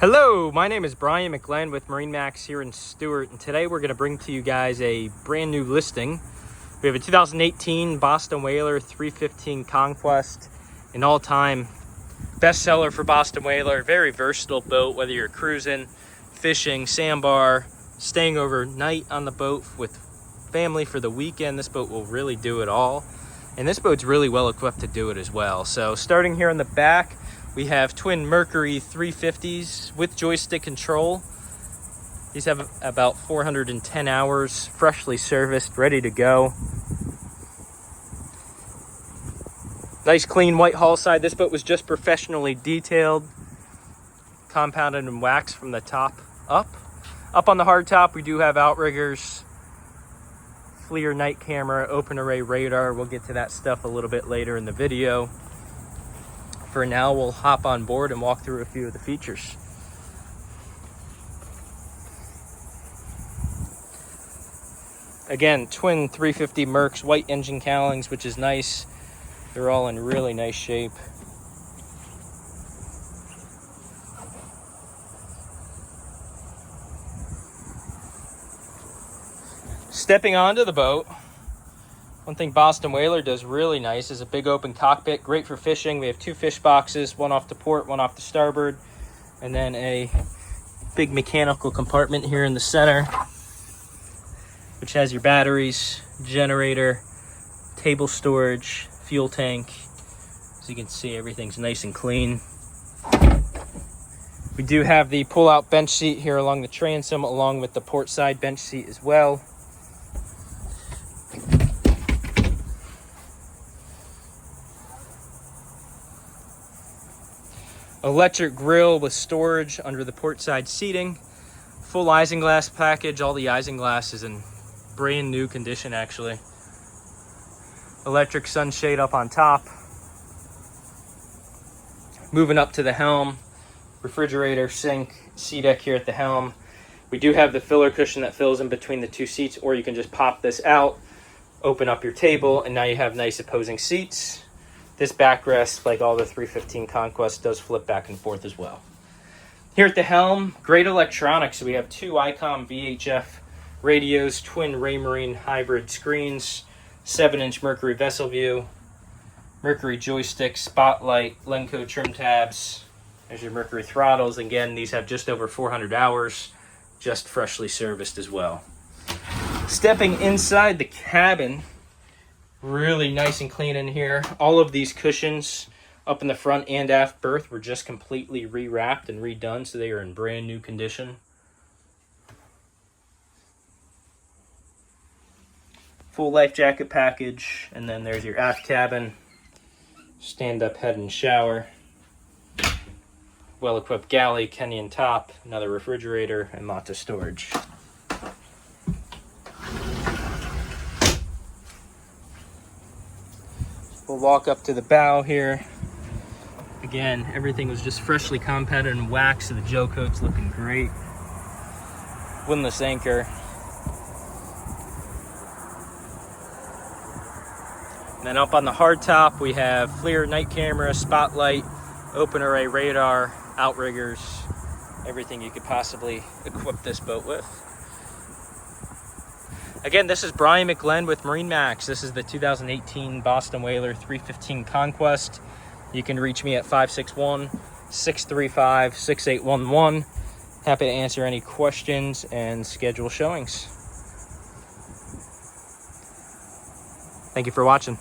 Hello, my name is Bryan Mcglynn with MarineMax here in Stuart, and today we're going to bring to you guys a brand new listing. We have a 2018 Boston Whaler 315 Conquest, an all-time bestseller for Boston Whaler. Very versatile boat, whether you're cruising, fishing, sandbar, staying overnight on the boat with family for the weekend. This boat will really do it all, and this boat's really well equipped to do it as well. So starting here in the back, we have twin Mercury 350s with joystick control. These have about 410 hours, freshly serviced, ready to go. Nice clean white hull side. This boat was just professionally detailed, compounded and waxed from the top up. Up on the hardtop, we do have outriggers, FLIR night camera, open array radar. We'll get to that stuff a little bit later in the video. For now, we'll hop on board and walk through a few of the features. Again, twin 350 Mercs, white engine cowlings, which is nice. They're all in really nice shape. Stepping onto the boat, one thing Boston Whaler does really nice is a big open cockpit, great for fishing. We have two fish boxes, one off the port, one off the starboard, and then a big mechanical compartment here in the center, which has your batteries, generator, table storage, fuel tank. As you can see, everything's nice and clean. We do have the pull-out bench seat here along the transom, along with the port side bench seat as well. Electric grill with storage under the port side seating. Full isinglass package. All the isinglass is in brand new condition, actually. Electric sunshade up on top. Moving up to the helm. Refrigerator, sink, sea deck here at the helm. We do have the filler cushion that fills in between the two seats, or you can just pop this out, open up your table, and now you have nice opposing seats. This backrest, like all the 315 Conquest, does flip back and forth as well. Here at the helm, great electronics. We have two ICOM VHF radios, twin Raymarine hybrid screens, 7-inch Mercury vessel view, Mercury joystick, spotlight, Lenco trim tabs. There's your Mercury throttles. Again, these have just over 400 hours, just freshly serviced as well. Stepping inside the cabin, really nice and clean in here. All of these cushions up in the front and aft berth were just completely rewrapped and redone, so they are in brand new condition. Full life jacket package, and then there's your aft cabin, stand-up head and shower, well-equipped galley, Kenyan top, another refrigerator, and lots of storage. We'll walk up to the bow here. Again, everything was just freshly compounded and waxed, so the gel coat's looking great. Windlass anchor. And then up on the hardtop, we have FLIR night camera, spotlight, open array radar, outriggers, everything you could possibly equip this boat with. Again, this is Bryan Mcglynn with MarineMax. This is the 2018 Boston Whaler 315 Conquest. You can reach me at 561-635-6811. Happy to answer any questions and schedule showings. Thank you for watching.